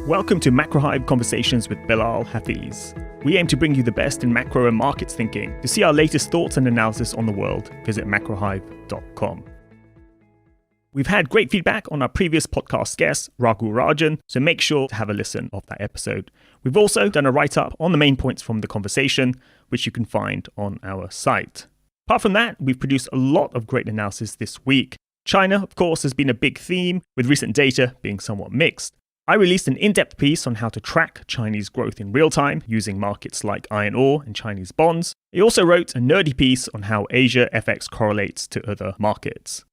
Welcome to Macro Hive Conversations with Bilal Hafiz. We aim to bring you the best in macro and markets thinking. To see our latest thoughts and analysis on the world, visit macrohive.com. We've had great feedback on our previous podcast guest, Raghu Rajan, so make sure to have a listen of that episode. We've also done a write-up on the main points from the conversation, which you can find on our site. Apart from that, we've produced a lot of great analysis this week. China, of course, has been a big theme, with recent data being somewhat mixed. I released an in-depth piece on how to track Chinese growth in real time using markets like iron ore and Chinese bonds. I also wrote a nerdy piece on how Asia FX correlates to other markets.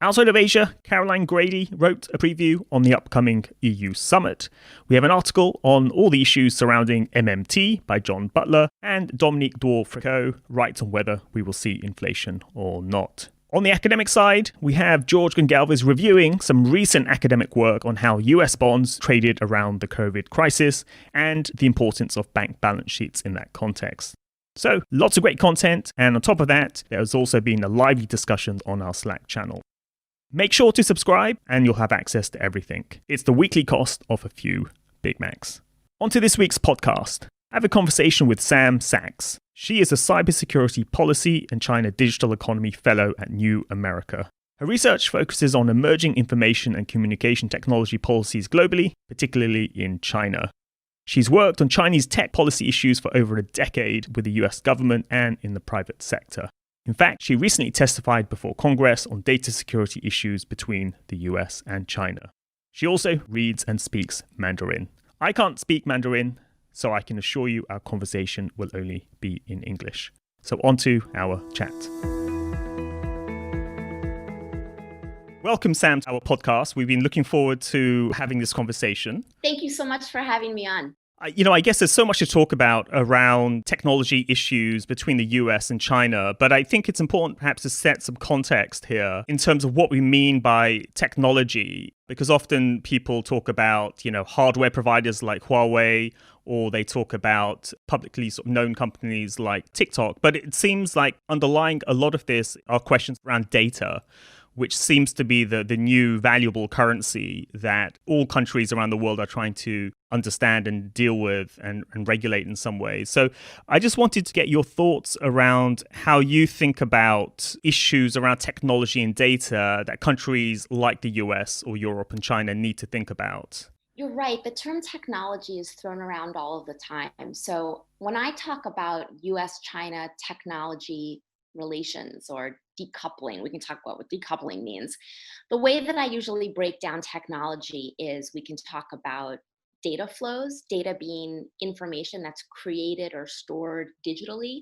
Outside of Asia, Caroline Grady wrote a preview on the upcoming EU summit. We have an article on all the issues surrounding MMT by John Butler, and Dominique Dwar-Fricot writes on whether we will see inflation or not. On the academic side, we have George Gongalves reviewing some recent academic work on how US bonds traded around the COVID crisis and the importance of bank balance sheets in that context. So, lots of great content, and on top of that, there has also been a lively discussion on our Slack channel. Make sure to subscribe and you'll have access to everything. It's the weekly cost of a few Big Macs. On to this week's podcast. I have a conversation with Samm Sacks. She is a Cybersecurity Policy and China Digital Economy Fellow at New America. Her research focuses on emerging information and communication technology policies globally, particularly in China. She's worked on Chinese tech policy issues for over a decade with the US government and in the private sector. In fact, she recently testified before Congress on data security issues between the US and China. She also reads and speaks Mandarin. I can't speak Mandarin, so I can assure you our conversation will only be in English. So on to our chat. Welcome, Samm, to our podcast. We've been looking forward to having this conversation. Thank you so much for having me on. I guess there's so much to talk about around technology issues between the US and China, but I think it's important perhaps to set some context here in terms of what we mean by technology, because often people talk about, hardware providers like Huawei, or they talk about publicly sort of known companies like TikTok. But it seems like underlying a lot of this are questions around data, which seems to be the new valuable currency that all countries around the world are trying to understand and deal with and regulate in some ways. So I just wanted to get your thoughts around how you think about issues around technology and data that countries like the US or Europe and China need to think about. You're right. The term technology is thrown around all of the time. So when I talk about US-China technology relations or decoupling, we can talk about what decoupling means. The way that I usually break down technology is we can talk about data flows, data being information that's created or stored digitally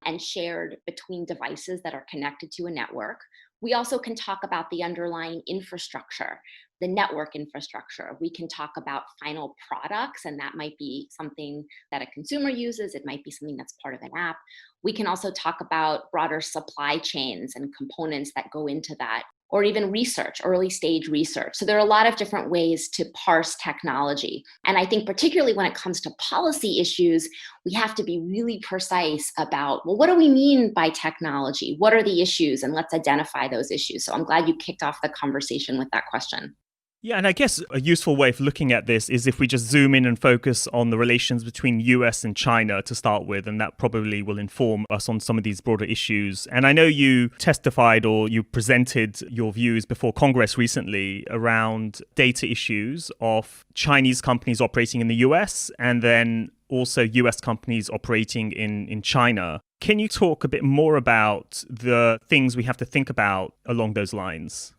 and shared between devices that are connected to a network. We also can talk about the underlying infrastructure, the network infrastructure. We can talk about final products, and that might be something that a consumer uses. It might be something that's part of an app. We can also talk about broader supply chains and components that go into that, or even research, early stage research. So there are a lot of different ways to parse technology. And I think particularly when it comes to policy issues, we have to be really precise about, well, what do we mean by technology? What are the issues? And let's identify those issues. So I'm glad you kicked off the conversation with that question. Yeah, and I guess a useful way of looking at this is if we just zoom in and focus on the relations between US and China to start with, and that probably will inform us on some of these broader issues. And I know you testified or you presented your views before Congress recently around data issues of Chinese companies operating in the US and then also US companies operating in China. Can you talk a bit more about the things we have to think about along those lines?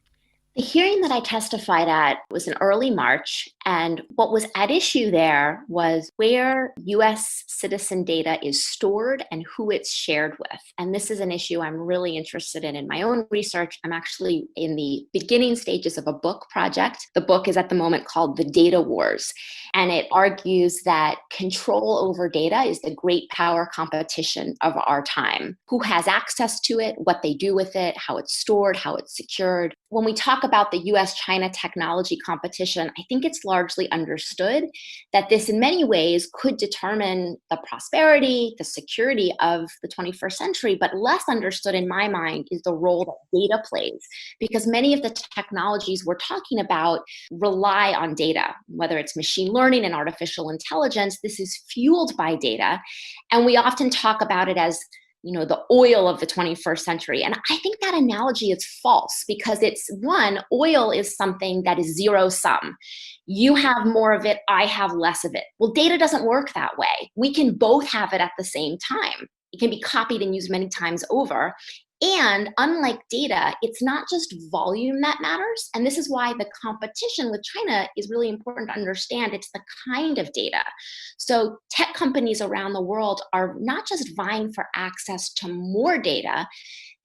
The hearing that I testified at was in early March, and what was at issue there was where U.S. citizen data is stored and who it's shared with. And this is an issue I'm really interested in my own research. I'm actually in the beginning stages of a book project. The book is at the moment called The Data Wars, and it argues that control over data is the great power competition of our time. Who has access to it, what they do with it, how it's stored, how it's secured. When we talk about the US-China technology competition, I think it's largely understood that this in many ways could determine the prosperity, the security of the 21st century, but less understood in my mind is the role that data plays, because many of the technologies we're talking about rely on data, whether it's machine learning and artificial intelligence, this is fueled by data. And we often talk about it as the oil of the 21st century. And I think that analogy is false because oil is something that is zero sum. You have more of it, I have less of it. Well, data doesn't work that way. We can both have it at the same time. It can be copied and used many times over. And unlike data, it's not just volume that matters. And this is why the competition with China is really important to understand. It's the kind of data. So tech companies around the world are not just vying for access to more data,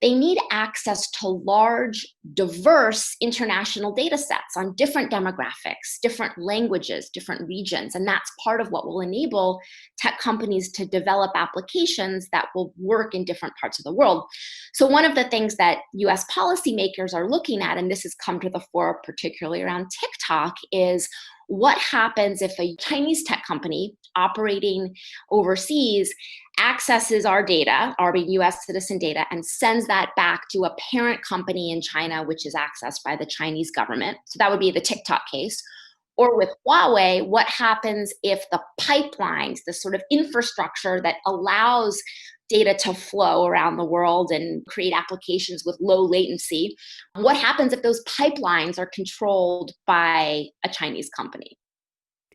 they need access to large, diverse international data sets on different demographics, different languages, different regions. And that's part of what will enable tech companies to develop applications that will work in different parts of the world. So one of the things that US policymakers are looking at, and this has come to the fore particularly around TikTok, is what happens if a Chinese tech company operating overseas accesses our data, our US citizen data, and sends that back to a parent company in China, which is accessed by the Chinese government. So that would be the TikTok case. Or with Huawei, what happens if the pipelines, the sort of infrastructure that allows data to flow around the world and create applications with low latency, what happens if those pipelines are controlled by a Chinese company?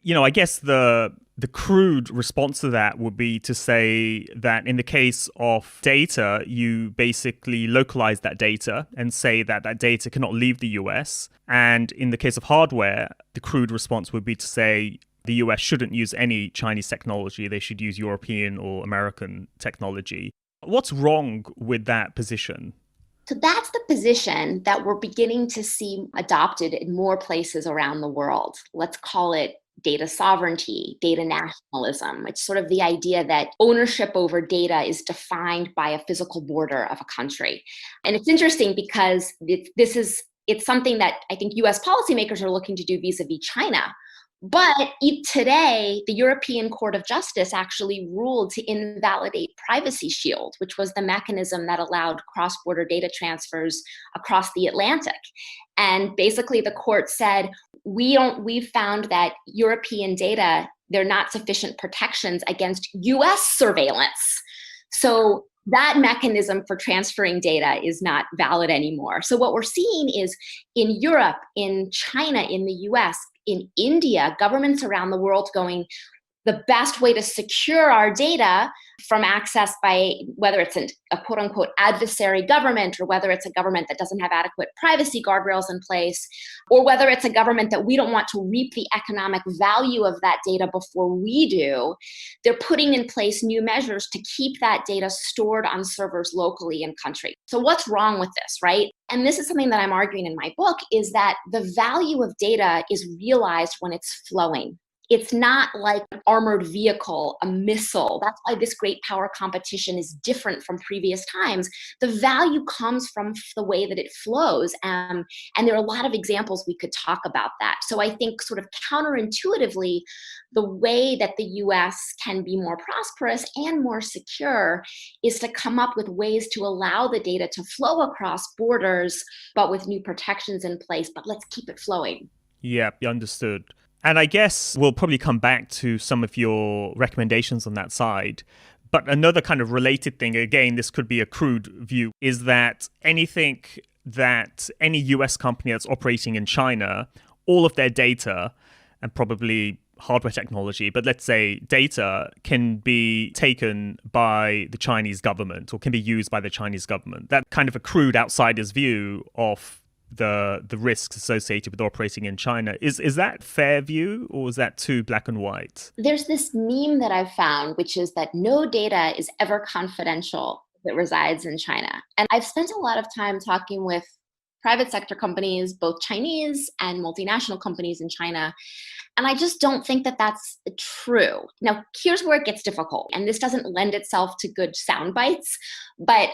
I guess the crude response to that would be to say that in the case of data, you basically localize that data and say that that data cannot leave the US. And in the case of hardware, the crude response would be to say the US shouldn't use any Chinese technology. They should use European or American technology. What's wrong with that position? So that's the position that we're beginning to see adopted in more places around the world. Let's call it data sovereignty, data nationalism. It's sort of the idea that ownership over data is defined by a physical border of a country. And it's interesting because it's something that I think US policymakers are looking to do vis-a-vis China. But today, the European Court of Justice actually ruled to invalidate Privacy Shield, which was the mechanism that allowed cross-border data transfers across the Atlantic. And basically, the court said, we've found that European data, they're not sufficient protections against US surveillance. So that mechanism for transferring data is not valid anymore. So what we're seeing is in Europe, in China, in the US, in India, governments around the world going, the best way to secure our data from access by whether it's a quote unquote adversary government or whether it's a government that doesn't have adequate privacy guardrails in place, or whether it's a government that we don't want to reap the economic value of that data before we do, they're putting in place new measures to keep that data stored on servers locally in country. So what's wrong with this, right? And this is something that I'm arguing in my book, is that the value of data is realized when it's flowing. It's not like an armored vehicle, a missile. That's why this great power competition is different from previous times. The value comes from the way that it flows. And there are a lot of examples we could talk about that. So I think sort of counterintuitively, the way that the US can be more prosperous and more secure is to come up with ways to allow the data to flow across borders, but with new protections in place. But let's keep it flowing. Yeah, understood. And I guess we'll probably come back to some of your recommendations on that side. But another kind of related thing, again, this could be a crude view, is that anything that any US company that's operating in China, all of their data and probably hardware technology, but let's say data can be taken by the Chinese government or can be used by the Chinese government. That kind of a crude outsider's view of the risks associated with operating in China. Is that fair view, or is that too black and white? There's this meme that I've found, which is that no data is ever confidential that resides in China. And I've spent a lot of time talking with private sector companies, both Chinese and multinational companies in China. And I just don't think that that's true. Now, here's where it gets difficult. And this doesn't lend itself to good sound bites, but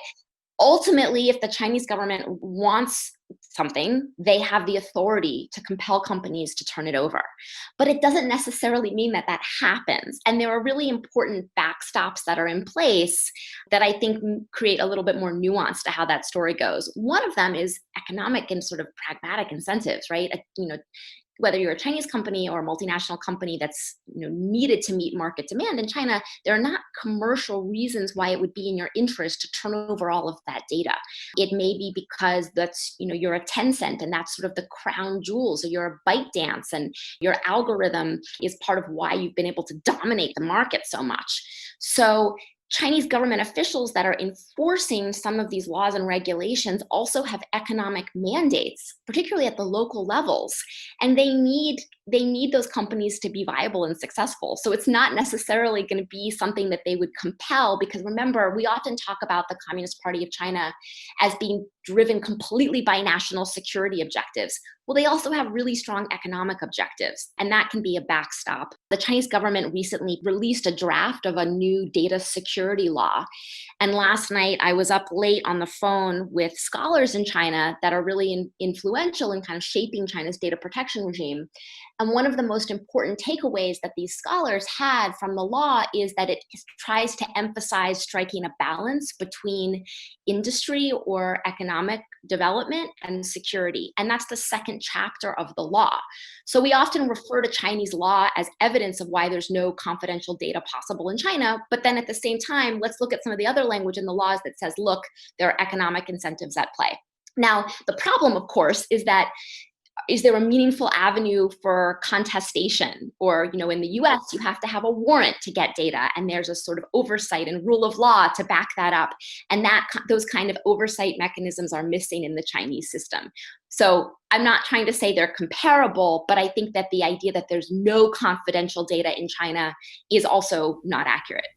ultimately, if the Chinese government wants something, they have the authority to compel companies to turn it over. But it doesn't necessarily mean that that happens. And there are really important backstops that are in place that I think create a little bit more nuance to how that story goes. One of them is economic and sort of pragmatic incentives, right? whether you're a Chinese company or a multinational company that's needed to meet market demand in China, there are not commercial reasons why it would be in your interest to turn over all of that data. It may be because that's you're a Tencent and that's sort of the crown jewels, or you're a ByteDance and your algorithm is part of why you've been able to dominate the market so much. So Chinese government officials that are enforcing some of these laws and regulations also have economic mandates, particularly at the local levels, and they need those companies to be viable and successful. So it's not necessarily going to be something that they would compel, because remember, we often talk about the Communist Party of China as being driven completely by national security objectives. Well, they also have really strong economic objectives, and that can be a backstop. The Chinese government recently released a draft of a new data security law. And last night, I was up late on the phone with scholars in China that are really influential in kind of shaping China's data protection regime. And one of the most important takeaways that these scholars had from the law is that it tries to emphasize striking a balance between industry or economic development and security. And that's the second chapter of the law. So we often refer to Chinese law as evidence of why there's no confidential data possible in China. But then at the same time, let's look at some of the other language in the laws that says, look, there are economic incentives at play. Now, the problem, of course, is there a meaningful avenue for contestation? Or, in the US, you have to have a warrant to get data, and there's a sort of oversight and rule of law to back that up. And those kind of oversight mechanisms are missing in the Chinese system. So I'm not trying to say they're comparable, but I think that the idea that there's no confidential data in China is also not accurate.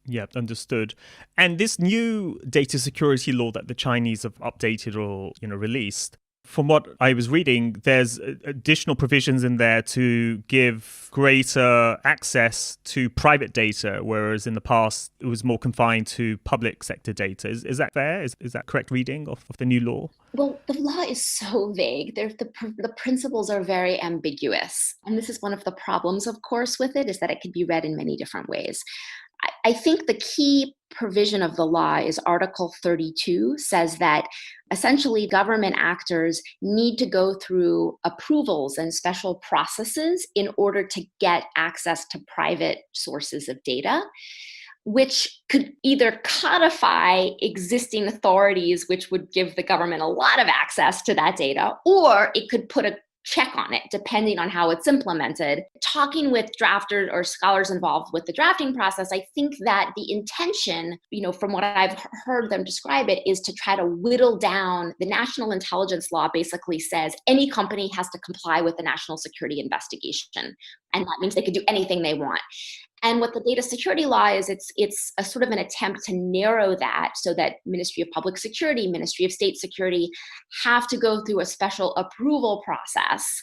Yeah, understood. And this new data security law that the Chinese have updated or released, from what I was reading, there's additional provisions in there to give greater access to private data, whereas in the past it was more confined to public sector data. Is that fair? Is that correct reading of the new law? Well, the law is so vague. The principles are very ambiguous. And this is one of the problems, of course, with it, is that it could be read in many different ways. I think the key provision of the law is Article 32, says that essentially government actors need to go through approvals and special processes in order to get access to private sources of data, which could either codify existing authorities, which would give the government a lot of access to that data, or it could put a check on it, depending on how it's implemented. Talking with drafters or scholars involved with the drafting process, I think that the intention, from what I've heard them describe it, is to try to whittle down. The national intelligence law basically says any company has to comply with the national security investigation. And that means they could do anything they want. And what the data security law is, it's a sort of an attempt to narrow that so that Ministry of Public Security, Ministry of State Security have to go through a special approval process.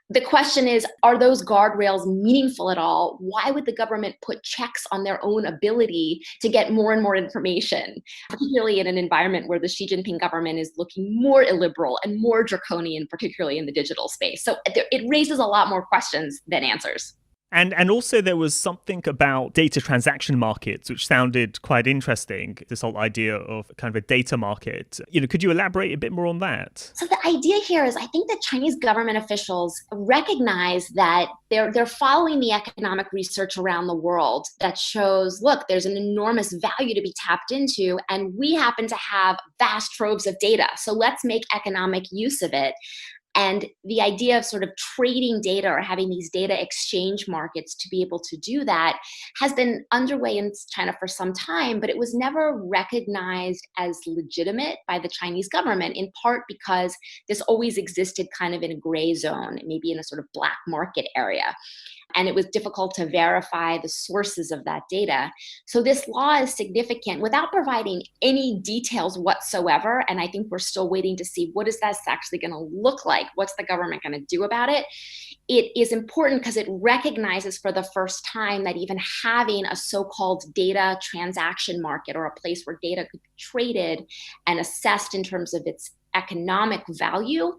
The question is, are those guardrails meaningful at all? Why would the government put checks on their own ability to get more and more information, particularly in an environment where the Xi Jinping government is looking more illiberal and more draconian, particularly in the digital space? So it raises a lot more questions than answers. And also there was something about data transaction markets, which sounded quite interesting, this whole idea of kind of a data market. Could you elaborate a bit more on that? So the idea here is, I think that Chinese government officials recognize that they're following the economic research around the world that shows, look, there's an enormous value to be tapped into, and we happen to have vast troves of data. So let's make economic use of it. And the idea of sort of trading data or having these data exchange markets to be able to do that has been underway in China for some time, but it was never recognized as legitimate by the Chinese government, in part because this always existed kind of in a gray zone, maybe in a sort of black market area. And it was difficult to verify the sources of that data. So this law is significant without providing any details whatsoever. And I think we're still waiting to see, what is that actually going to look like? What's the government going to do about it? It is important because it recognizes for the first time that even having a so-called data transaction market, or a place where data could be traded and assessed in terms of its economic value,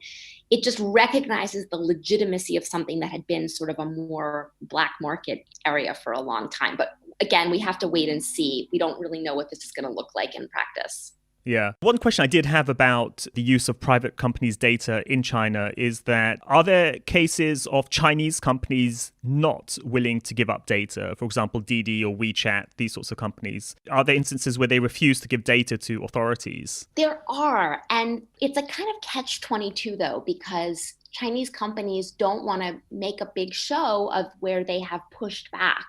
it just recognizes the legitimacy of something that had been sort of a more black market area for a long time. But again, we have to wait and see. We don't really know what this is going to look like in practice. Yeah. One question I did have about the use of private companies' data in China is that are there cases of Chinese companies not willing to give up data? For example, Didi or WeChat, these sorts of companies. Are there instances where they refuse to give data to authorities? There are, and it's a kind of catch-22 though, because Chinese companies don't want to make a big show of where they have pushed back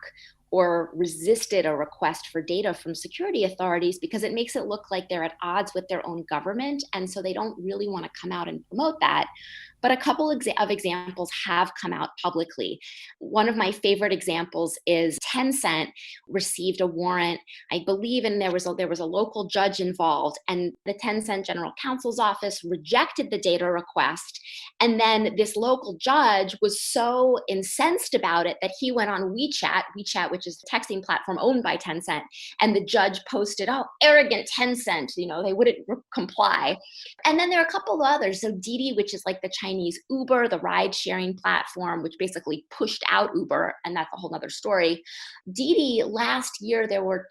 or resisted a request for data from security authorities, because it makes it look like they're at odds with their own government. And so they don't really want to come out and promote that. But a couple of examples have come out publicly. One of my favorite examples is Tencent received a warrant, I believe, and there was a local judge involved, and the Tencent General Counsel's office rejected the data request. And then this local judge was so incensed about it that he went on WeChat, which is the texting platform owned by Tencent, and the judge posted, "Oh, arrogant Tencent, they wouldn't comply." And then there are a couple of others. So Didi, which is like the Chinese Uber, the ride-sharing platform, which basically pushed out Uber, and that's a whole other story. Didi, last year, there were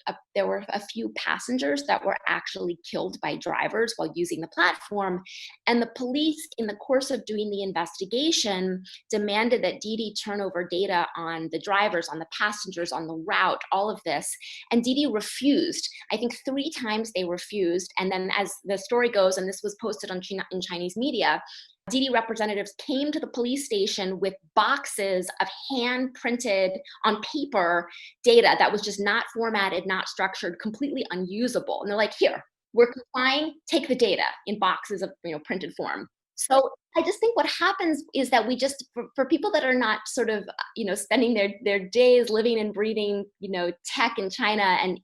a few passengers that were actually killed by drivers while using the platform. And the police, in the course of doing the investigation, demanded that Didi turn over data on the drivers, on the passengers, on the route, all of this. And Didi refused. I think 3 times they refused. And then as the story goes, and this was posted in Chinese media, Didi representatives came to the police station with boxes of hand-printed on paper data that was just not formatted, not structured, completely unusable. And they're like, "Here, we're complying, take the data," in boxes of printed form. So I just think what happens is that we just, for people that are not sort of, spending their days living and breathing, tech in China and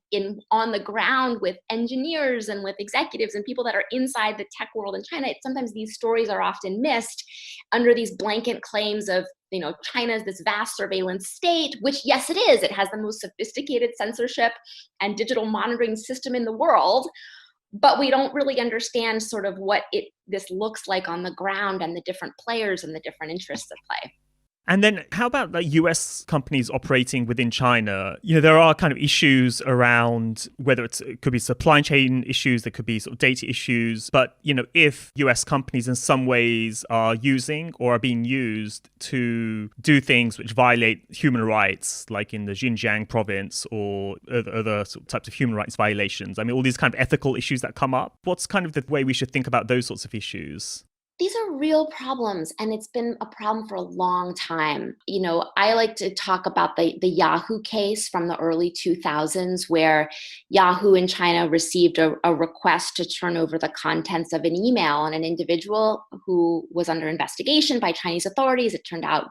on the ground with engineers and with executives and people that are inside the tech world in China, sometimes these stories are often missed under these blanket claims of, China's this vast surveillance state, which, yes, it is. It has the most sophisticated censorship and digital monitoring system in the world. But we don't really understand sort of what this looks like on the ground and the different players and the different interests at play. And then how about like US companies operating within China? There are kind of issues around whether it could be supply chain issues, there could be sort of data issues. But, if US companies in some ways are using or are being used to do things which violate human rights, like in the Xinjiang province or other sort of types of human rights violations, all these kind of ethical issues that come up, what's kind of the way we should think about those sorts of issues? These are real problems, and it's been a problem for a long time. I like to talk about the Yahoo case from the early 2000s, where Yahoo in China received a request to turn over the contents of an email on an individual who was under investigation by Chinese authorities. It turned out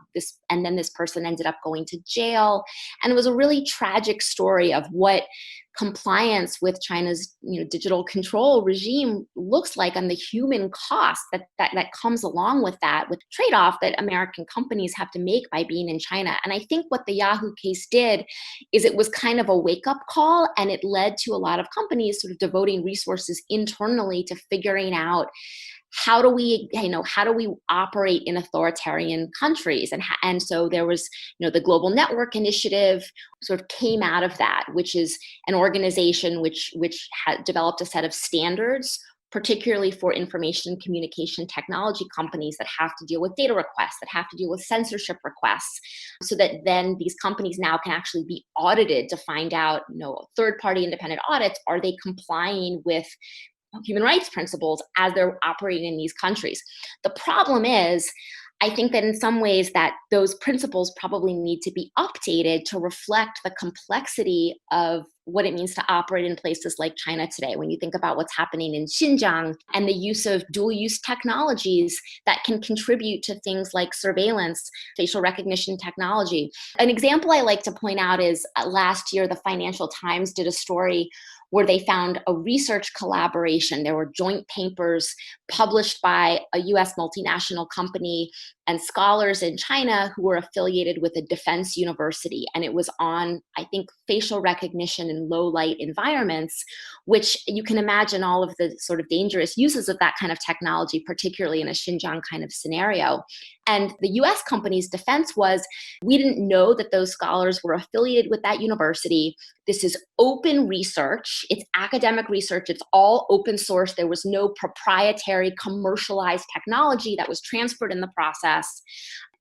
and then this person ended up going to jail. And it was a really tragic story of what compliance with China's digital control regime looks like, and the human cost that comes along with that, with trade-off that American companies have to make by being in China. And I think what the Yahoo case did is it was kind of a wake-up call, and it led to a lot of companies sort of devoting resources internally to figuring out how do we operate in authoritarian countries? And so there was, the Global Network Initiative sort of came out of that, which is an organization which had developed a set of standards, particularly for information and communication technology companies that have to deal with data requests, that have to deal with censorship requests, so that then these companies now can actually be audited to find out, third-party independent audits, are they complying with human rights principles as they're operating in these countries. The problem is, I think that in some ways that those principles probably need to be updated to reflect the complexity of what it means to operate in places like China today. When you think about what's happening in Xinjiang and the use of dual-use technologies that can contribute to things like surveillance, facial recognition technology. An example I like to point out is last year, the Financial Times did a story where they found a research collaboration. There were joint papers published by a US multinational company and scholars in China who were affiliated with a defense university. And it was on, I think, facial recognition in low light environments, which you can imagine all of the sort of dangerous uses of that kind of technology, particularly in a Xinjiang kind of scenario. And the US company's defense was, we didn't know that those scholars were affiliated with that university. This is open research. It's academic research. It's all open source. There was no proprietary commercialized technology that was transferred in the process.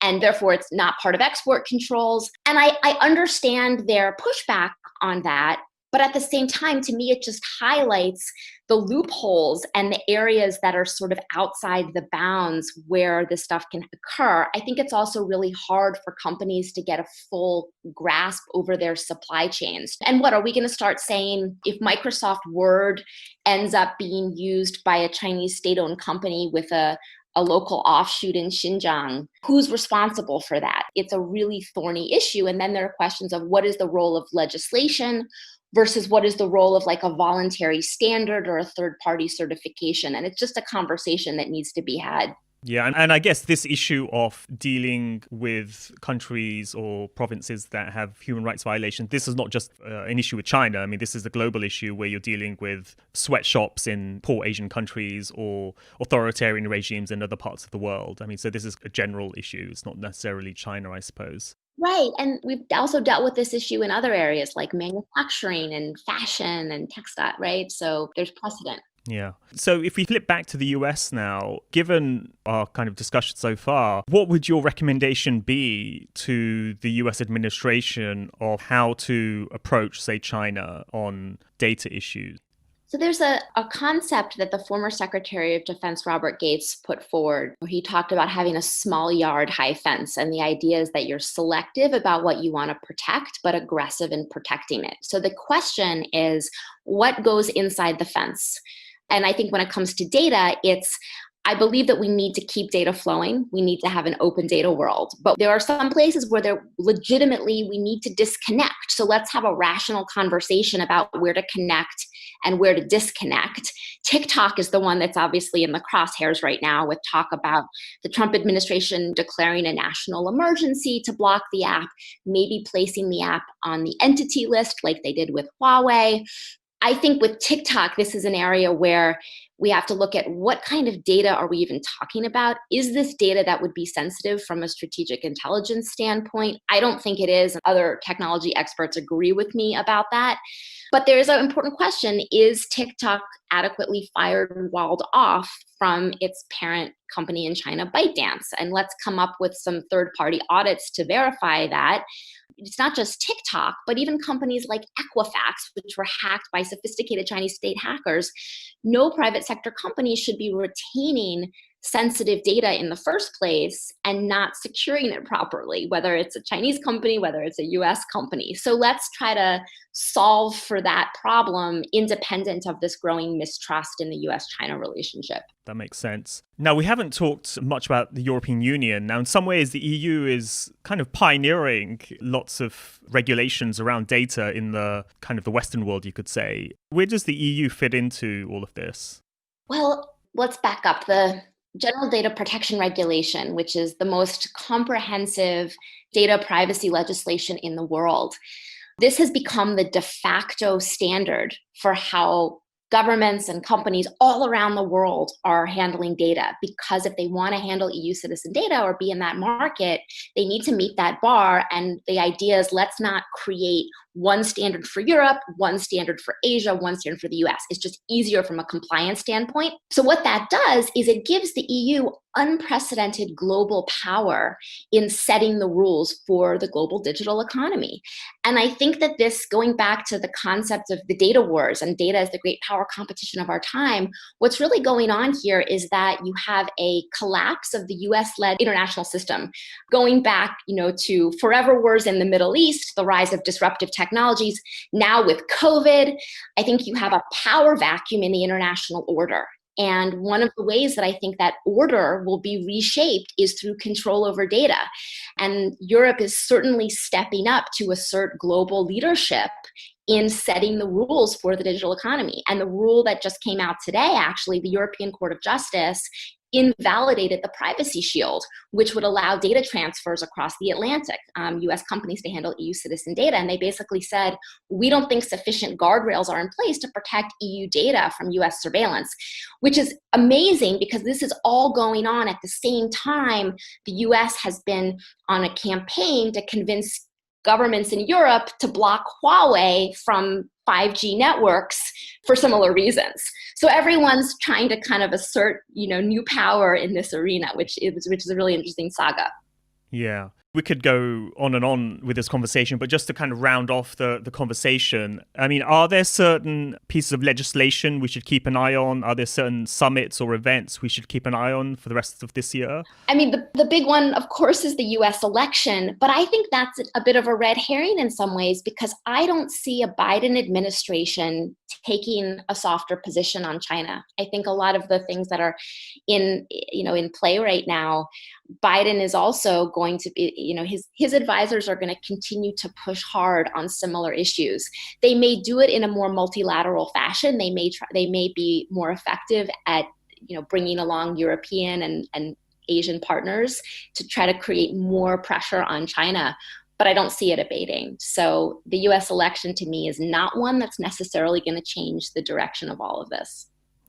And therefore, it's not part of export controls. And I understand their pushback on that. But at the same time, to me, it just highlights the loopholes and the areas that are sort of outside the bounds where this stuff can occur. I think it's also really hard for companies to get a full grasp over their supply chains. And what are we going to start saying if Microsoft Word ends up being used by a Chinese state-owned company with a local offshoot in Xinjiang? Who's responsible for that? It's a really thorny issue. And then there are questions of what is the role of legislation versus what is the role of like a voluntary standard or a third-party certification. And it's just a conversation that needs to be had. Yeah, and I guess this issue of dealing with countries or provinces that have human rights violations, this is not just an issue with China. I mean, this is a global issue where you're dealing with sweatshops in poor Asian countries or authoritarian regimes in other parts of the world. I mean, so this is a general issue. It's not necessarily China, I suppose. Right. And we've also dealt with this issue in other areas like manufacturing and fashion and textile, right? So there's precedent. Yeah. So if we flip back to the US now, given our kind of discussion so far, what would your recommendation be to the US administration of how to approach, say, China on data issues? So there's a concept that the former Secretary of Defense, Robert Gates, put forward, where he talked about having a small yard, high fence. And the idea is that you're selective about what you want to protect, but aggressive in protecting it. So the question is, what goes inside the fence? And I think when it comes to data, I believe that we need to keep data flowing. We need to have an open data world. But there are some places where we need to disconnect. So let's have a rational conversation about where to connect and where to disconnect. TikTok is the one that's obviously in the crosshairs right now with talk about the Trump administration declaring a national emergency to block the app, maybe placing the app on the entity list like they did with Huawei. I think with TikTok, this is an area where we have to look at what kind of data are we even talking about? Is this data that would be sensitive from a strategic intelligence standpoint? I don't think it is. Other technology experts agree with me about that. But there's an important question. Is TikTok adequately fired and walled off from its parent company in China, ByteDance? And let's come up with some third-party audits to verify that. It's not just TikTok, but even companies like Equifax, which were hacked by sophisticated Chinese state hackers. No private sector company should be retaining sensitive data in the first place and not securing it properly, whether it's a Chinese company, whether it's a US company. So let's try to solve for that problem independent of this growing mistrust in the US-China relationship. That makes sense. Now, we haven't talked much about the European Union. Now, in some ways, the EU is kind of pioneering lots of regulations around data in the kind of the Western world, you could say. Where does the EU fit into all of this? Well, let's back up. The General Data Protection Regulation, which is the most comprehensive data privacy legislation in the world. This has become the de facto standard for how governments and companies all around the world are handling data, because if they want to handle EU citizen data or be in that market, they need to meet that bar. And the idea is, let's not create one standard for Europe, one standard for Asia, one standard for the US. It's just easier from a compliance standpoint. So what that does is it gives the EU unprecedented global power in setting the rules for the global digital economy. And I think that this, going back to the concept of the data wars and data as the great power competition of our time, what's really going on here is that you have a collapse of the US-led international system, going back, to forever wars in the Middle East, the rise of disruptive technologies. Now with COVID, I think you have a power vacuum in the international order. And one of the ways that I think that order will be reshaped is through control over data. And Europe is certainly stepping up to assert global leadership in setting the rules for the digital economy. And the rule that just came out today, actually, the European Court of Justice invalidated the privacy shield, which would allow data transfers across the Atlantic, US companies to handle EU citizen data. And they basically said, we don't think sufficient guardrails are in place to protect EU data from US surveillance, which is amazing because this is all going on at the same time the US has been on a campaign to convince governments in Europe to block Huawei from 5G networks for similar reasons. So everyone's trying to kind of assert, new power in this arena, which is a really interesting saga. Yeah. We could go on and on with this conversation, but just to kind of round off the conversation, I mean, are there certain pieces of legislation we should keep an eye on? Are there certain summits or events we should keep an eye on for the rest of this year? I mean, the big one, of course, is the US election, but I think that's a bit of a red herring in some ways because I don't see a Biden administration taking a softer position on China. I think a lot of the things that are in play right now, Biden is also going to be, his advisors are going to continue to push hard on similar issues. They may do it in a more multilateral fashion. They may be more effective at, bringing along European and Asian partners to try to create more pressure on China. But I don't see it abating. So the US election to me is not one that's necessarily going to change the direction of all of this.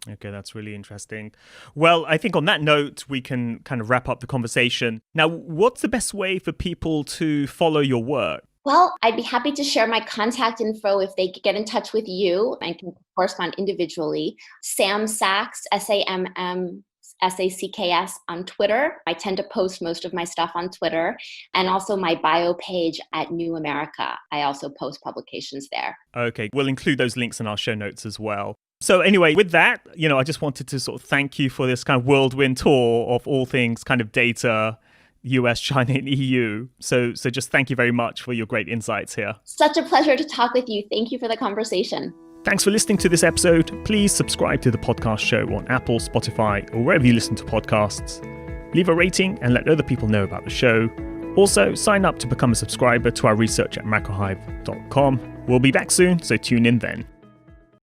Okay, that's really interesting. Well, I think on that note, we can kind of wrap up the conversation. Now, what's the best way for people to follow your work? Well, I'd be happy to share my contact info if they get in touch with you. I can correspond individually. Samm Sacks, SAMM SACKS on Twitter. I tend to post most of my stuff on Twitter, and also my bio page at New America. I also post publications there. Okay, we'll include those links in our show notes as well. So anyway, with that, I just wanted to sort of thank you for this kind of whirlwind tour of all things kind of data, US, China, and EU. So just thank you very much for your great insights here. Such a pleasure to talk with you. Thank you for the conversation. Thanks for listening to this episode. Please subscribe to the podcast show on Apple, Spotify, or wherever you listen to podcasts. Leave a rating and let other people know about the show. Also, sign up to become a subscriber to our research at macrohive.com. We'll be back soon, so tune in then.